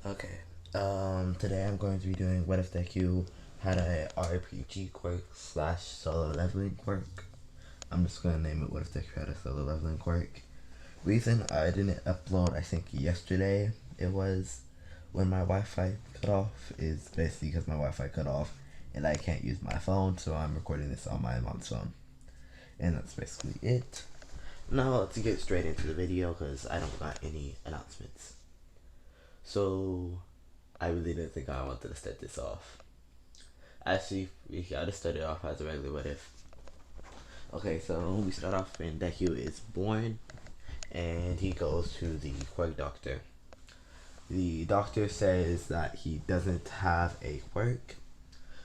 Okay. Today I'm going to be doing what if deku had a RPG quirk slash solo leveling quirk. I'm just gonna name it what if deku had a solo leveling quirk. Reason I didn't upload, I think yesterday it was when my Wi-Fi cut off, is basically because my Wi-Fi cut off and I can't use my phone, so I'm recording this on my mom's phone. And that's basically it. Now let's get straight into the video because I don't got any announcements. So I really didn't think I wanted to start this off. Actually, we gotta start it off as a regular what if. Okay, so we start off when Deku is born and he goes to the quirk doctor. The doctor says that he doesn't have a quirk,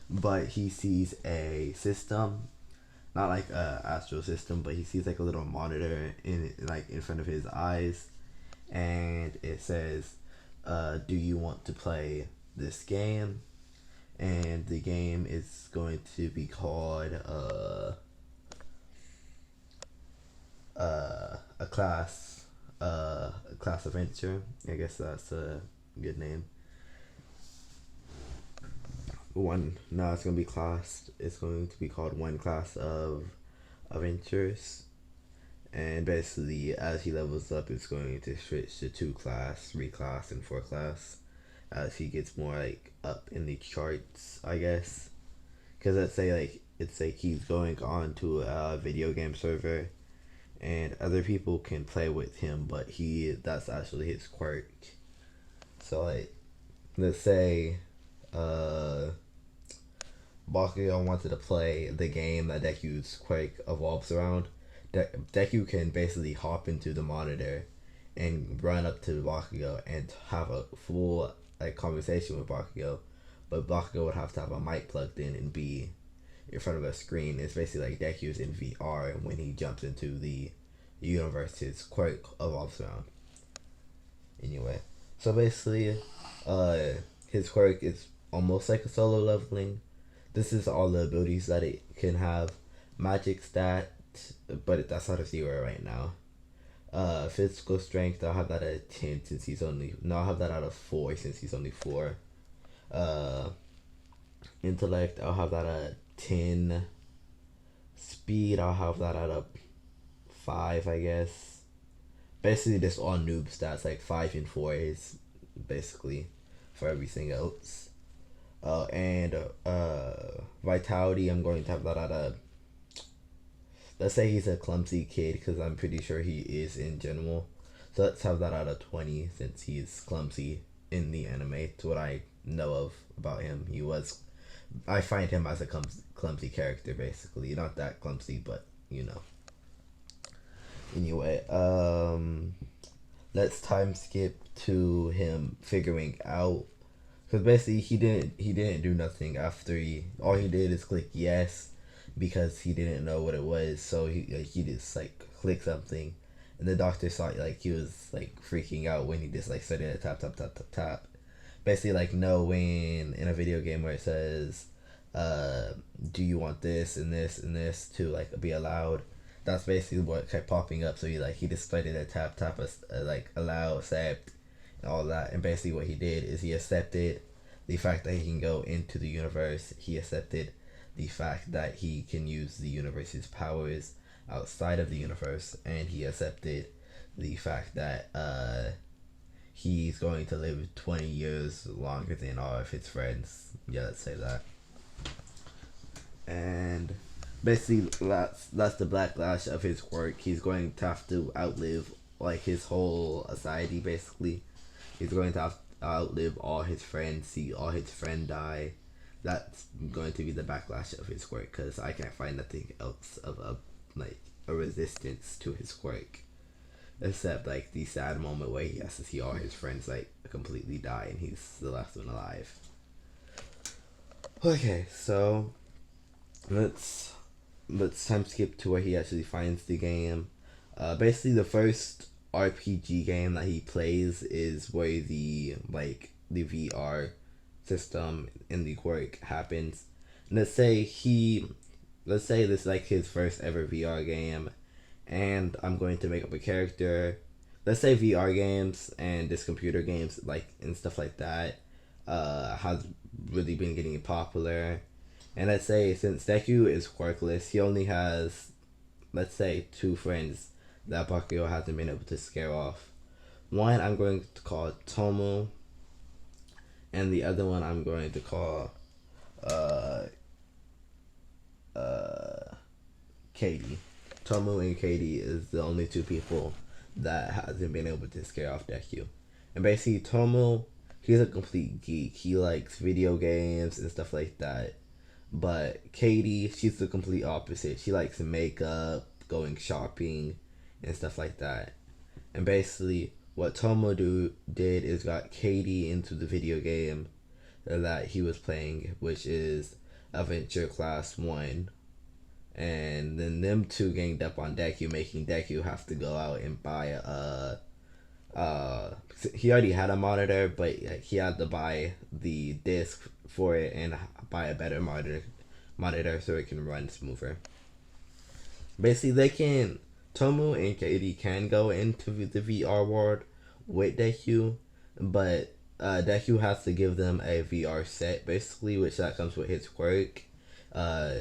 but he sees a system, not like a astral system, but he sees like a little monitor in front of his eyes, and it says, "Do you want to play this game?" And the game is going to be called a class adventure. I guess that's a good name. One no, it's gonna be classed. It's going to be called one class of adventures. And basically, as he levels up, it's going to switch to 2 class, 3 class, and 4 class as he gets more like up in the charts, I guess. Because let's say like it's like he's going on to a video game server, and other people can play with him, but that's actually his quirk. So like, let's say, uh, Bakugo wanted to play the game that Deku's quirk evolves around. Deku can basically hop into the monitor and run up to Bakugo and have a full like conversation with Bakugo, but Bakugo would have to have a mic plugged in and be in front of a screen. It's basically like Deku's in VR, and when he jumps into the universe, his quirk evolves around. Anyway, so basically, uh, his quirk is almost like a solo leveling. This is all the abilities that it can have. Magic stat, but that's not a 0 right now. Physical strength, I'll have that at 10 since he's only. No, I'll have that out of 4 since he's only 4. Uh, Intellect, I'll have that at 10. Speed, I'll have that at a 5, I guess. Basically, just all noob stats, like 5 and 4 is basically for everything else. And Vitality, I'm going to have that at a. Let's say he's a clumsy kid, because I'm pretty sure he is in general. So let's have that out of 20 since he's clumsy in the anime. It's what I know of about him. I find him as a clumsy character, basically. Not that clumsy, but you know. Anyway, let's time skip to him figuring out, because basically he didn't do nothing after all he did is click yes because he didn't know what it was, so he just like clicked something, and the doctor saw like he was like freaking out when he just like started to tap tap tap tap tap. Basically, like, know when in a video game where it says, do you want this and this and this to like be allowed? That's basically what kept popping up. So he just started to tap tap like allow, accept, and all that. And basically what he did is he accepted the fact that he can go into the universe. He accepted the fact that he can use the universe's powers outside of the universe, and he accepted the fact that he's going to live 20 years longer than all of his friends. Yeah, let's say that. And basically, that's the backlash of his quirk. He's going to have to outlive like his whole society. Basically, he's going to have to outlive all his friends, see all his friends die. That's going to be the backlash of his quirk, because I can't find nothing else of a resistance to his quirk, except like the sad moment where he has to see all his friends like completely die and he's the last one alive. Okay, so let's time skip to where he actually finds the game. Basically, the first RPG game that he plays is where the VR system in the quirk happens. And let's say this is like his first ever VR game, and I'm going to make up a character let's say VR games and this computer games like and stuff like that has really been getting popular. And let's say since Deku is quirkless, he only has, let's say, two friends that Bakio hasn't been able to scare off. One I'm going to call Tomu, and the other one I'm going to call uh, uh, Katie. Tomu and Katie is the only two people that hasn't been able to scare off Deku. And basically, Tomu, he's a complete geek. He likes video games and stuff like that. But Katie, she's the complete opposite. She likes makeup, going shopping, and stuff like that. And basically, what did is got Katie into the video game that he was playing, which is Adventure Class 1. And then them two ganged up on Deku, making Deku have to go out and buy he already had a monitor, but he had to buy the disc for it and buy a better monitor so it can run smoother. Basically, they can Tomu and Katie can go into the VR world with Deku, but Deku has to give them a VR set, basically, which that comes with his quirk. Uh,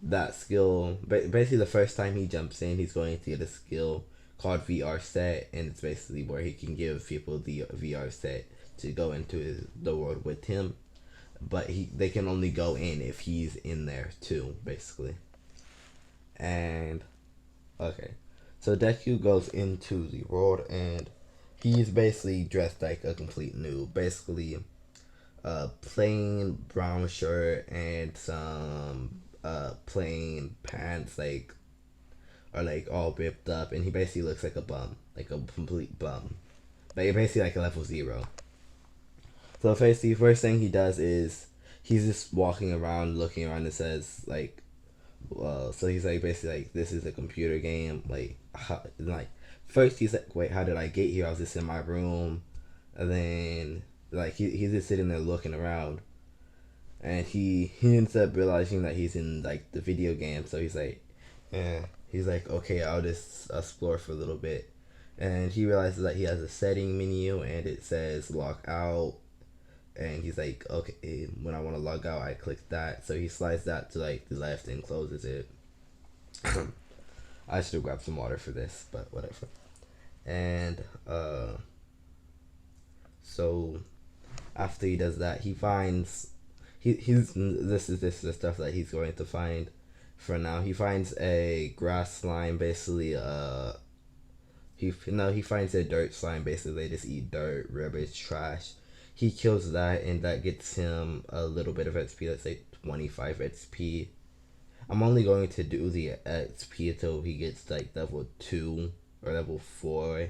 that skill, basically, the first time he jumps in, he's going to get a skill called VR set, and it's basically where he can give people the VR set to go into the world with him. But they can only go in if he's in there too, basically. And okay, so Deku goes into the world, and he's basically dressed like a complete noob. Basically, plain brown shirt and some plain pants, like are like all ripped up, and he basically looks like a bum, like a complete bum, like basically like a level 0. So basically, first thing he does is he's just walking around, looking around, and says like, well, so he's like basically like, this is a computer game, like like first he's like, wait, how did I get here? I was just in my room, and then like he's just sitting there looking around, and he ends up realizing that he's in like the video game. So he's like, yeah, he's like, okay, I'll just explore for a little bit, and he realizes that he has a setting menu and it says log out, and he's like, okay, when I want to log out, I click that. So he slides that to like the left and closes it. I should have grabbed some water for this, but whatever. And so after he does that, he finds he's this is the stuff that he's going to find. For now, he finds a grass slime, basically. He finds a dirt slime. Basically, they just eat dirt, rubbish, trash. He kills that, and that gets him a little bit of XP. Let's say 25 XP. I'm only going to do the XP until he gets like level 2 or level 4,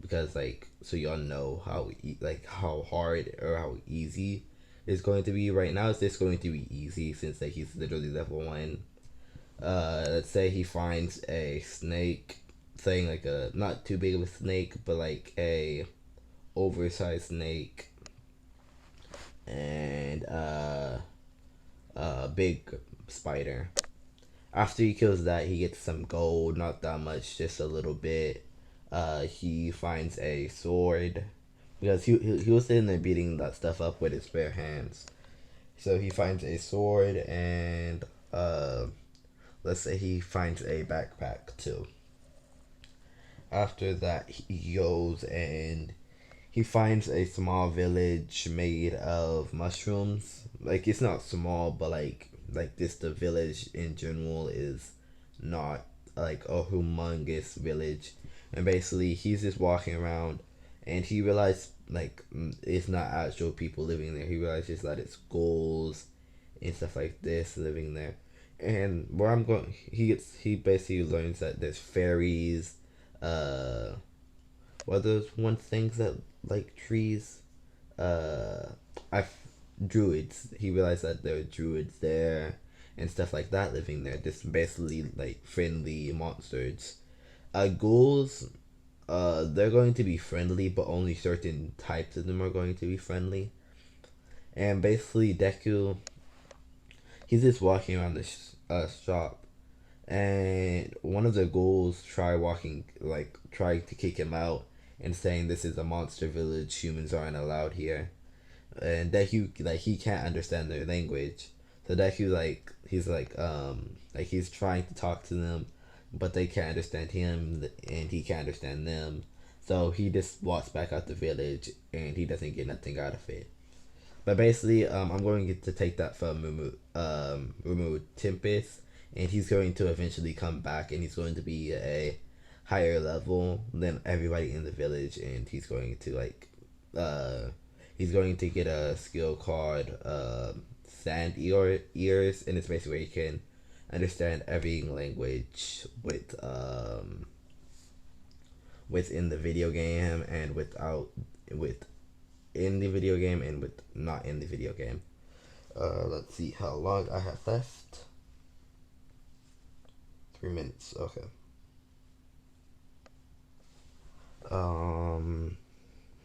because like, so y'all know how hard or how easy it's going to be. Right now, it's just going to be easy since like he's literally level 1. Let's say he finds a snake, saying like a not too big of a snake, but like a oversized snake, and a big spider. After he kills that, he gets some gold, not that much, just a little bit. He finds a sword, because he was sitting there beating that stuff up with his bare hands. So he finds a sword, and let's say he finds a backpack too. After that, he goes and he finds a small village made of mushrooms. Like, it's not small, but like this, the village in general is not like a humongous village. And basically, he's just walking around, and he realized like it's not actual people living there. He realizes that it's ghouls and stuff like this living there. And where I'm going, he basically learns that there's fairies. Uh, what are those one things that like trees? I druids. He realized that there are druids there and stuff like that living there. Just basically like friendly monsters. Ghouls, they're going to be friendly, but only certain types of them are going to be friendly. And basically, Deku, he's just walking around the shop, and one of the ghouls try to kick him out, and saying this is a monster village, humans aren't allowed here. And Deku, like, he can't understand their language, so Deku, like he's trying to talk to them, but they can't understand him, and he can't understand them. So he just walks back out the village, and he doesn't get nothing out of it. But basically, I'm going to take that from Rumu Tempest, and he's going to eventually come back, and he's going to be a higher level than everybody in the village, and uh, he's going to get a skill called Sand Ears, and it's basically where he can understand every language within the video game and with in the video game and with not in the video game. Let's see how long I have left. 3 minutes. Okay.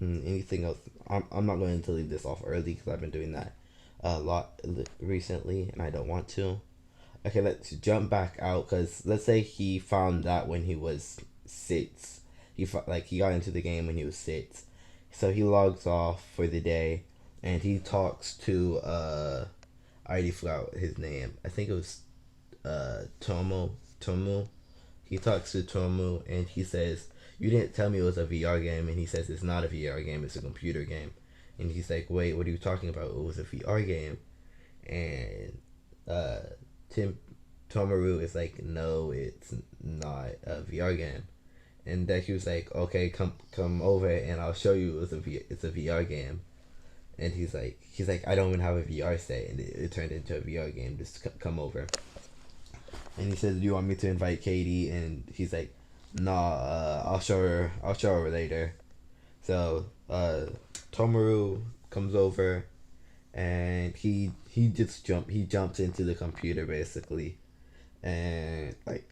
Anything else? I'm not going to leave this off early because I've been doing that a lot recently, and I don't want to. Okay, let's jump back out because let's say he found that when he was 6. He got into the game when he was 6, so he logs off for the day, and he talks to I already forgot his name. I think it was Tomu. He talks to Tomu, and he says, "You didn't tell me it was a VR game." And he says, "It's not a VR game. It's a computer game." And he's like, "Wait, what are you talking about? It was a VR game." And uh, Tim Tomaru is like, "No, it's not a VR game." And Deku was like, "Okay, come over, and I'll show you it's a VR game." And he's like, "I don't even have a VR set," and it turned into a VR game. Just come over. And he says, "Do you want me to invite Katie?" And he's like, "Nah, I'll show her. I'll show her later." So Tomaru comes over, and he jumps into the computer basically, and like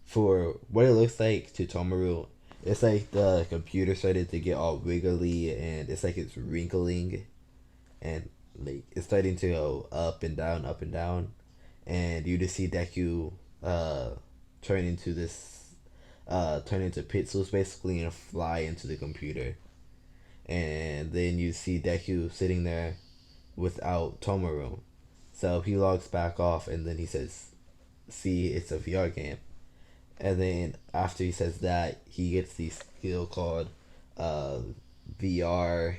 for what it looks like to Tomaru, it's like the computer started to get all wiggly, and it's like it's wrinkling, and like it's starting to go up and down, and you just see Deku uh turn into turn into pixels basically and fly into the computer. And then you see Deku sitting there without Tomaru. So he logs back off, and then he says, "See, it's a VR game." And then after he says that, he gets the skill called uh, VR.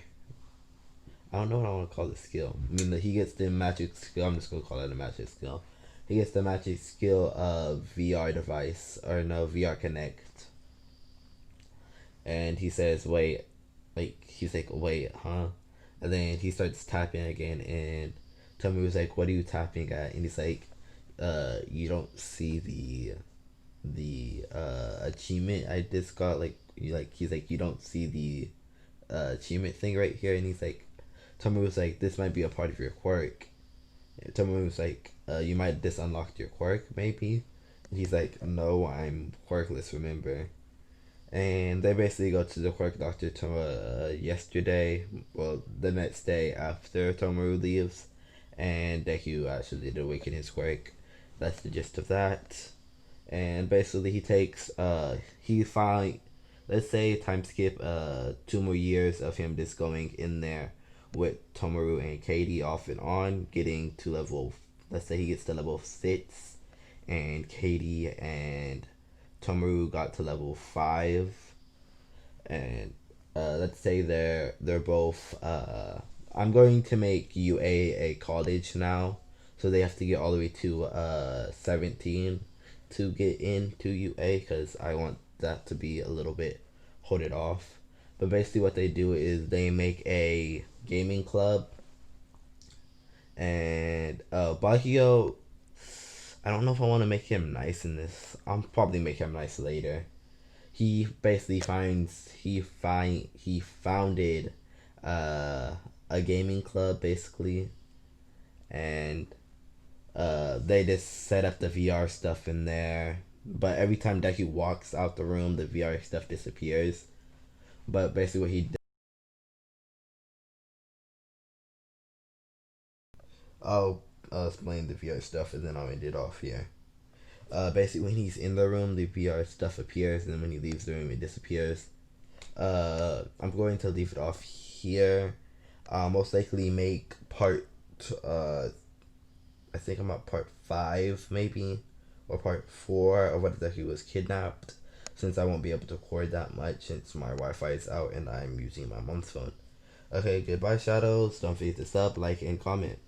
I don't know what I want to call the skill. I mean, he gets the magic skill. I'm just gonna call it a magic skill. He gets the magic skill of VR device, or no, VR Connect. And he says, "Wait," like he's like, "Wait, huh?" And then he starts tapping again, and Tommy was like, "What are you tapping at?" And he's like, "You don't see the achievement I just got, he's like, you don't see the achievement thing right here." And he's like, Tommy was like, "This might be a part of your quirk." And Tommy was like, "You might just unlocked your quirk maybe." And he's like, "No, I'm quirkless, remember." And they basically go to the quirk doctor yesterday, well, the next day after Tomaru leaves, and Deku actually did awaken his quirk. That's the gist of that. And basically he find, let's say time skip 2 more years of him just going in there with Tomaru and Katie off and on, getting to level, let's say he gets to level 6, and Katie and Tomaru got to level 5, and let's say they're both I'm going to make UA a college now, so they have to get all the way to 17 to get into UA, because I want that to be a little bit hold it off. But basically what they do is they make a gaming club, and Bakio, I don't know if I want to make him nice in this. I'll probably make him nice later. He basically he founded uh, a gaming club basically, and they just set up the VR stuff in there. But every time Deku walks out the room, the VR stuff disappears. But basically, what he did, I'll explain the VR stuff, and then I'll end it off here. Basically, when he's in the room, the VR stuff appears, and then when he leaves the room, it disappears. going to leave it off here. Most likely make part I think I'm at part 5 maybe, or part 4 of what exactly was kidnapped, since I won't be able to record that much since my Wi-Fi is out and I'm using my mom's phone. Okay, goodbye, Shadows. Don't forget to sub, like, and comment.